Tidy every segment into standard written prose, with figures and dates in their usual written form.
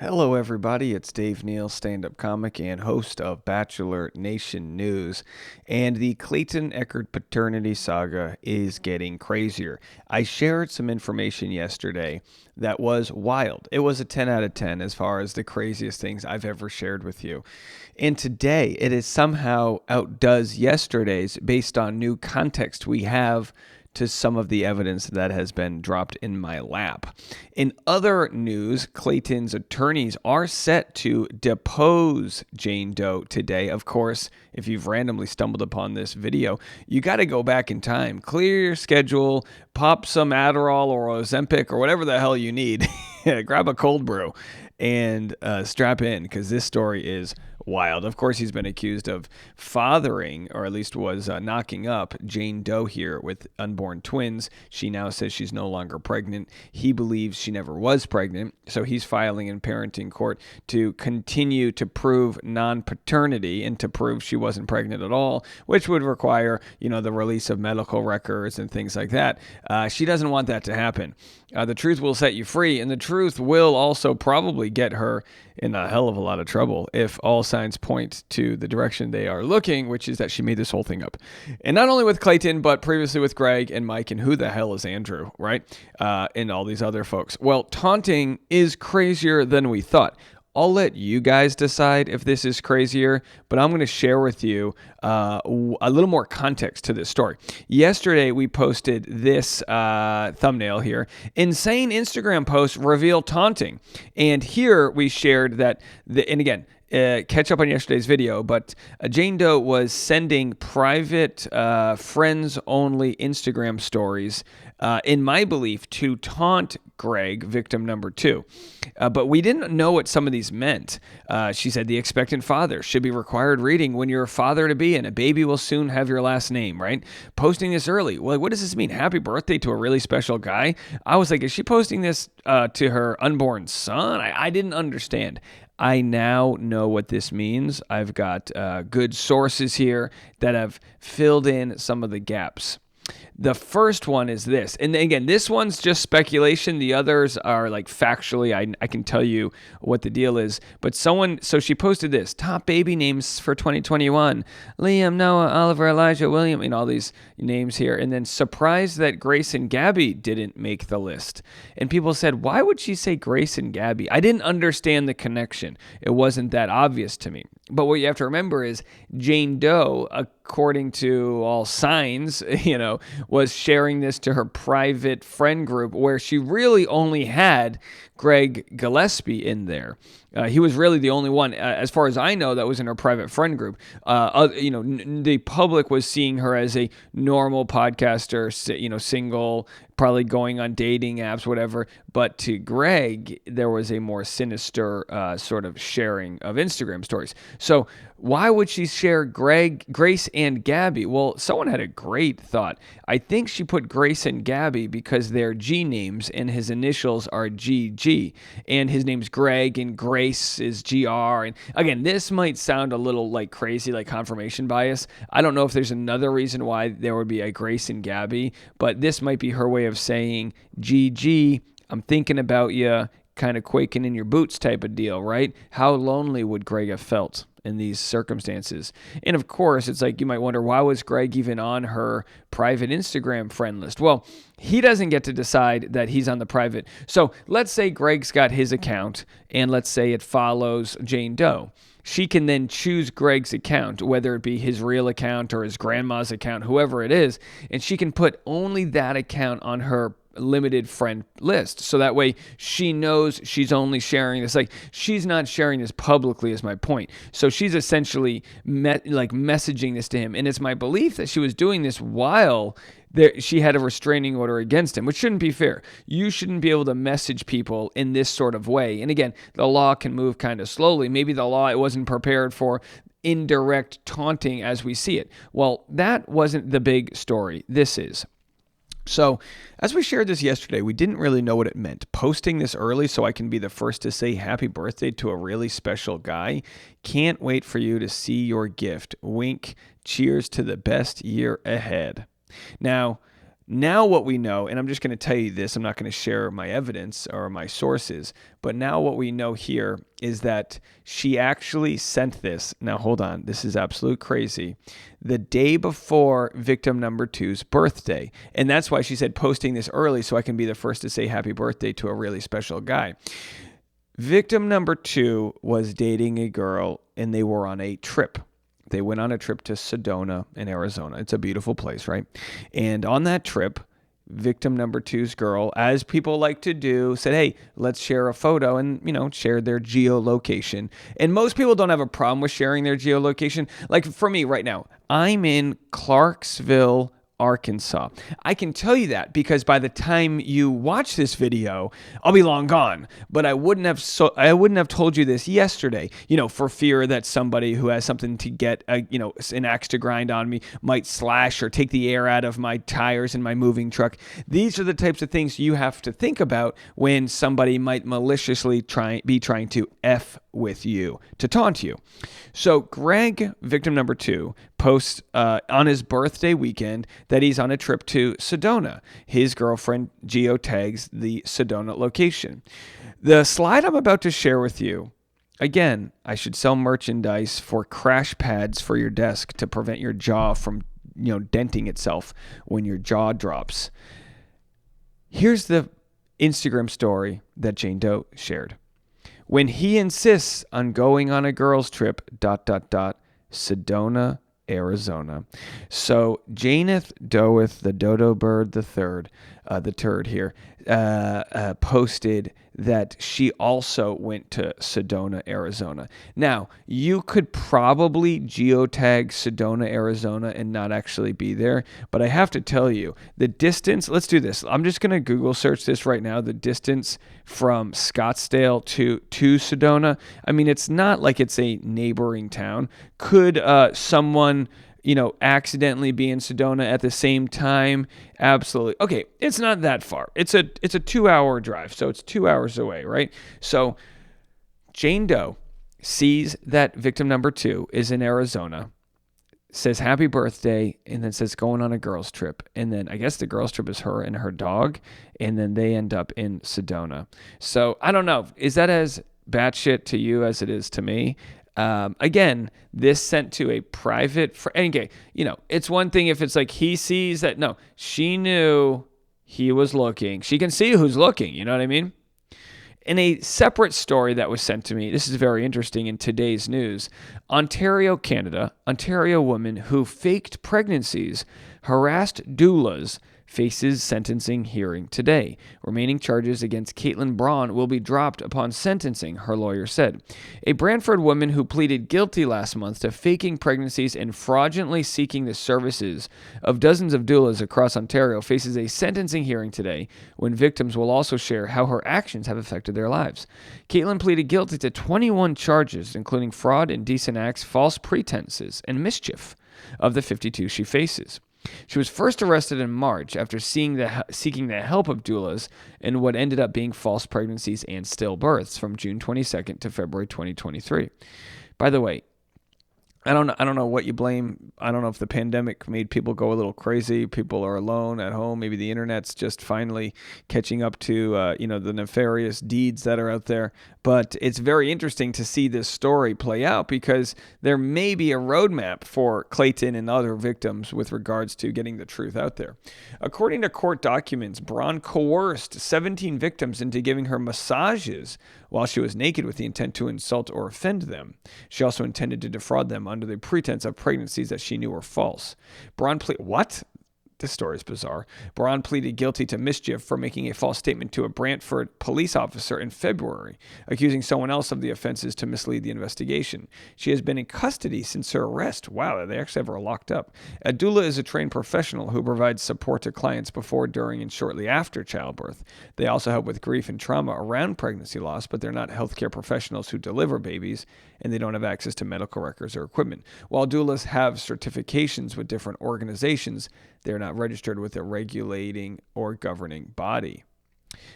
Hello, everybody. It's Dave Neal, stand-up comic and host of Bachelor Nation News. And the Clayton Echard paternity saga is getting crazier. I shared some information yesterday that was wild. It was a 10 out of 10 as far as the craziest things I've ever shared with you. And today, it is somehow outdoes yesterday's based on new context we have to some of the evidence that has been dropped in my lap. In other news, Clayton's attorneys are set to depose Jane Doe today. Of course, if you've randomly stumbled upon this video, you got to go back in time, clear your schedule, pop some Adderall or Ozempic or whatever the hell you need, grab a cold brew, and strap in because this story is wild. Of course, he's been accused of fathering, or at least was knocking up Jane Doe here with unborn twins. She now says she's no longer pregnant. He believes she never was pregnant, so he's filing in parenting court to continue to prove non-paternity and to prove she wasn't pregnant at all, which would require, the release of medical records and things like that. She doesn't want that to happen. The truth will set you free, and the truth will also probably get her in a hell of a lot of trouble if all signs point to the direction they are looking, which is that she made this whole thing up. And not only with Clayton, but previously with Greg and Mike, and who the hell is Andrew, right? And all these other folks. Well, taunting is crazier than we thought. I'll let you guys decide if this is crazier, but I'm going to share with you a little more context to this story. Yesterday, we posted this thumbnail here. Insane Instagram posts reveal taunting. And here we shared that, catch up on yesterday's video, but Jane Doe was sending private friends-only Instagram stories, in my belief, to taunt Greg, victim number 2. But we didn't know what some of these meant. She said the expectant father should be required reading when you're a father-to-be and a baby will soon have your last name, right? Posting this early. Well, what does this mean? Happy birthday to a really special guy? I was like, is she posting this to her unborn son? I didn't understand. I now know what this means. I've got good sources here that have filled in some of the gaps. The first one is this. And again, this one's just speculation. The others are like factually, I can tell you what the deal is. But so she posted this, top baby names for 2021. Liam, Noah, Oliver, Elijah, William, and all these names here. And then surprised that Grace and Gabby didn't make the list. And people said, why would she say Grace and Gabby? I didn't understand the connection. It wasn't that obvious to me. But what you have to remember is Jane Doe, according to all signs, was sharing this to her private friend group where she really only had Greg Gillespie in there. He was really the only one, as far as I know, that was in her private friend group. The public was seeing her as a normal podcaster, single, probably going on dating apps, whatever. But to Greg, there was a more sinister sort of sharing of Instagram stories. So why would she share Grace and Gabby? Well, someone had a great thought. I think she put Grace and Gabby because they're G names and his initials are GG. And his name's Greg and Grace is GR. And again, this might sound a little like crazy, like confirmation bias. I don't know if there's another reason why there would be a Grace and Gabby, but this might be her way of saying GG, I'm thinking about you, kind of quaking in your boots type of deal, right? How lonely would Greg have felt in these circumstances? And of course, it's like you might wonder, why was Greg even on her private Instagram friend list? Well, he doesn't get to decide that he's on the private. So let's say Greg's got his account, and let's say it follows Jane Doe. She can then choose Greg's account, whether it be his real account or his grandma's account, whoever it is, and she can put only that account on her limited friend list. So that way she knows she's only sharing this. Like, she's not sharing this publicly is my point. So she's essentially messaging this to him. And it's my belief that she was doing this while she had a restraining order against him, which shouldn't be fair. You shouldn't be able to message people in this sort of way. And again, the law can move kind of slowly. Maybe the law, it wasn't prepared for indirect taunting as we see it. Well, that wasn't the big story. This is. So, as we shared this yesterday, we didn't really know what it meant. Posting this early so I can be the first to say happy birthday to a really special guy. Can't wait for you to see your gift. Wink. Cheers to the best year ahead. Now, Now what we know, and I'm just going to tell you this, I'm not going to share my evidence or my sources, but now what we know here is that she actually sent this. Now hold on, this is absolute crazy. The day before victim number two's birthday. And that's why she said posting this early so I can be the first to say happy birthday to a really special guy. Victim number two was dating a girl and they were on a trip. They went on a trip to Sedona in Arizona. It's a beautiful place, right? And on that trip, victim number two's girl, as people like to do, said, hey, let's share a photo, and, shared their geolocation. And most people don't have a problem with sharing their geolocation. Like for me right now, I'm in Clarksville, Arkansas. I can tell you that because by the time you watch this video, I'll be long gone. But I wouldn't have told you this yesterday, for fear that somebody who has something to get, an axe to grind on me might slash or take the air out of my tires in my moving truck. These are the types of things you have to think about when somebody might maliciously be trying to F with you, to taunt you. So Greg, victim number two, posts on his birthday weekend that he's on a trip to Sedona. His girlfriend geotags the Sedona location. The slide I'm about to share with you, again, I should sell merchandise for crash pads for your desk to prevent your jaw from, denting itself when your jaw drops. Here's the Instagram story that Jane Doe shared. When he insists on going on a girls' trip, ... Sedona, Arizona. So Janeth Doeth, the dodo bird, the turd here, posted that she also went to Sedona, Arizona. Now, you could probably geotag Sedona, Arizona and not actually be there, but I have to tell you, the distance, let's do this. I'm just going to Google search this right now, the distance from Scottsdale to Sedona. I mean, it's not like it's a neighboring town. Could someone accidentally be in Sedona at the same time? Absolutely. Okay, it's not that far. It's a 2-hour drive, so it's 2 hours away, right? So Jane Doe sees that victim number two is in Arizona, says happy birthday, and then says going on a girls' trip. And then I guess the girls' trip is her and her dog, and then they end up in Sedona. So I don't know. Is that as batshit to you as it is to me? Again, this sent to a private friend. Okay, it's one thing if it's like he sees that. No, she knew he was looking. She can see who's looking. You know what I mean? In a separate story that was sent to me, this is very interesting in today's news. Ontario, Canada, Ontario woman who faked pregnancies, harassed doulas, faces sentencing hearing today. Remaining charges against Caitlyn Brawn will be dropped upon sentencing, her lawyer said. A Brantford woman who pleaded guilty last month to faking pregnancies and fraudulently seeking the services of dozens of doulas across Ontario faces a sentencing hearing today, when victims will also share how her actions have affected their lives. Caitlyn pleaded guilty to 21 charges, including fraud, indecent acts, false pretenses, and mischief, of the 52 she faces. She was first arrested in March after seeking the help of doulas in what ended up being false pregnancies and stillbirths from June 22nd to February 2023. By the way, I don't know what you blame. I don't know if the pandemic made people go a little crazy. People are alone at home. Maybe the internet's just finally catching up to the nefarious deeds that are out there. But it's very interesting to see this story play out because there may be a roadmap for Clayton and other victims with regards to getting the truth out there. According to court documents, Braun coerced 17 victims into giving her massages while she was naked with the intent to insult or offend them. She also intended to defraud them under the pretense of pregnancies that she knew were false. Braun what? This story is bizarre. Braun pleaded guilty to mischief for making a false statement to a Brantford police officer in February, accusing someone else of the offenses to mislead the investigation. She has been in custody since her arrest. Wow, they actually have her locked up. A doula is a trained professional who provides support to clients before, during, and shortly after childbirth. They also help with grief and trauma around pregnancy loss, but they're not healthcare professionals who deliver babies, and they don't have access to medical records or equipment. While doulas have certifications with different organizations, they're not registered with a regulating or governing body.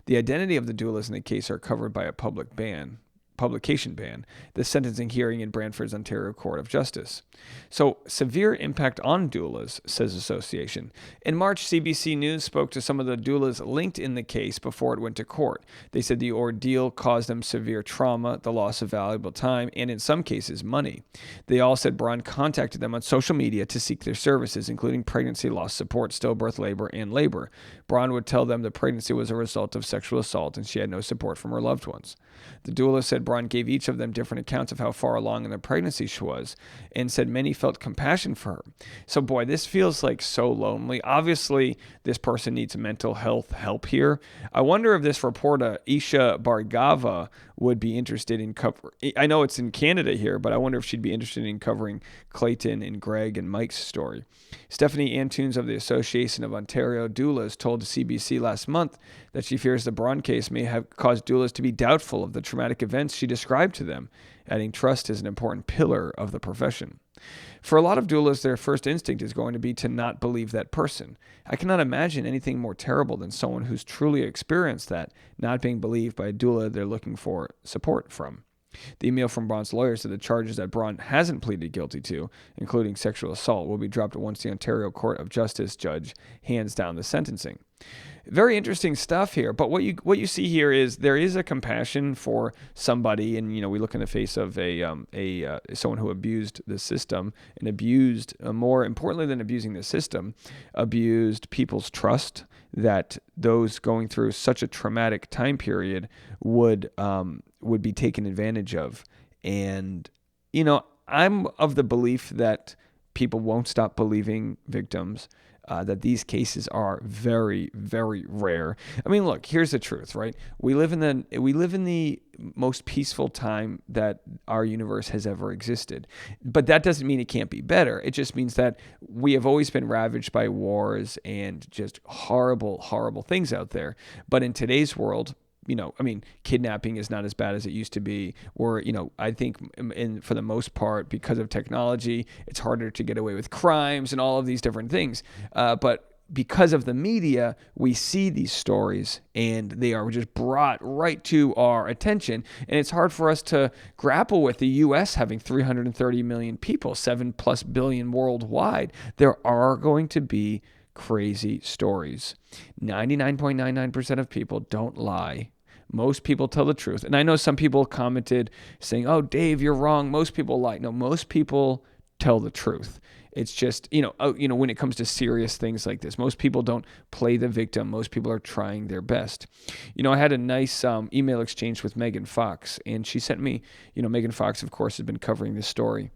The identity of the doulas in the case are covered by a public publication ban, the sentencing hearing in Brantford's Ontario Court of Justice. So, severe impact on doulas, says association. In March, CBC News spoke to some of the doulas linked in the case before it went to court. They said the ordeal caused them severe trauma, the loss of valuable time, and in some cases, money. They all said Brawn contacted them on social media to seek their services, including pregnancy loss support, stillbirth, labor, and labor. Brawn would tell them the pregnancy was a result of sexual assault and she had no support from her loved ones. The doula said Brawn gave each of them different accounts of how far along in their pregnancy she was and said many felt compassion for her. So, boy, this feels like so lonely. Obviously, this person needs mental health help here. I wonder if this reporter, Isha Bhargava, would be interested in covering. I know it's in Canada here, but I wonder if she'd be interested in covering Clayton and Greg and Mike's story. Stephanie Antunes of the Association of Ontario Doulas told CBC last month that she fears the Brawn case may have caused doulas to be doubtful of the traumatic events she described to them, adding trust is an important pillar of the profession. For a lot of doulas, their first instinct is going to be to not believe that person. I cannot imagine anything more terrible than someone who's truly experienced that, not being believed by a doula they're looking for support from. The email from Brawn's lawyer said the charges that Brawn hasn't pleaded guilty to, including sexual assault, will be dropped once the Ontario Court of Justice judge hands down the sentencing. Very interesting stuff here, but what you see here is there is a compassion for somebody, and we look in the face of someone who abused the system and abused, more importantly than abusing the system, abused people's trust, that those going through such a traumatic time period would be taken advantage of. And I'm of the belief that people won't stop believing victims. That these cases are very, very rare. I mean, look, here's the truth, right? We live in the most peaceful time that our universe has ever existed. But that doesn't mean it can't be better. It just means that we have always been ravaged by wars and just horrible, horrible things out there. But in today's world, kidnapping is not as bad as it used to be. Or, I think for the most part, because of technology, it's harder to get away with crimes and all of these different things. But because of the media, we see these stories and they are just brought right to our attention. And it's hard for us to grapple with the U.S. having 330 million people, 7+ billion worldwide. There are going to be crazy stories. 99.99% of people don't lie. Most people tell the truth. And I know some people commented saying, "Oh, Dave, you're wrong. Most people lie." No, most people tell the truth. It's just, when it comes to serious things like this, most people don't play the victim. Most people are trying their best. I had a nice email exchange with Megan Fox, and she sent me, Megan Fox, of course, has been covering this story.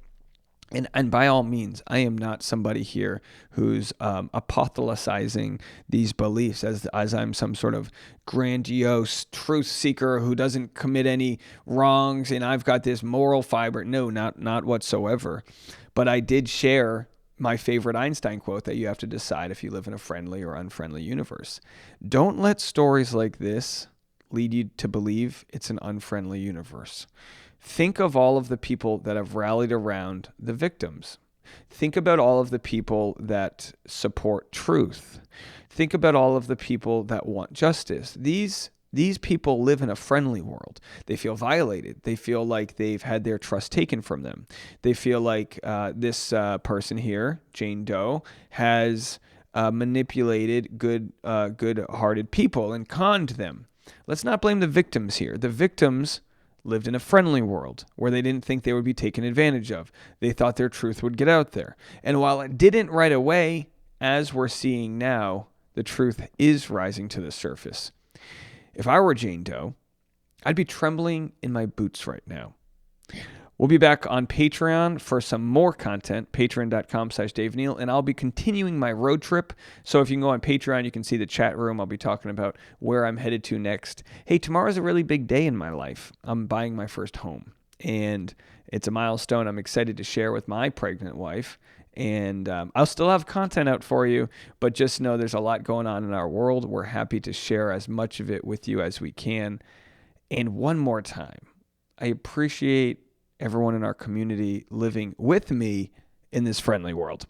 And by all means, I am not somebody here who's apostolicizing these beliefs as I'm some sort of grandiose truth seeker who doesn't commit any wrongs and I've got this moral fiber. No, not whatsoever. But I did share my favorite Einstein quote that you have to decide if you live in a friendly or unfriendly universe. Don't let stories like this lead you to believe it's an unfriendly universe. Think of all of the people that have rallied around the victims. Think about all of the people that support truth. Think about all of the people that want justice. These people live in a friendly world. They feel violated. They feel like they've had their trust taken from them. They feel like this person here, Jane Doe, has manipulated good-hearted people and conned them. Let's not blame the victims here. The victims lived in a friendly world where they didn't think they would be taken advantage of. They thought their truth would get out there. And while it didn't right away, as we're seeing now, the truth is rising to the surface. If I were Jane Doe, I'd be trembling in my boots right now. We'll be back on Patreon for some more content, patreon.com/Dave Neal, and I'll be continuing my road trip. So if you can go on Patreon, you can see the chat room. I'll be talking about where I'm headed to next. Hey, tomorrow's a really big day in my life. I'm buying my first home, and it's a milestone I'm excited to share with my pregnant wife. And I'll still have content out for you, but just know there's a lot going on in our world. We're happy to share as much of it with you as we can. And one more time, I appreciate everyone in our community living with me in this friendly world.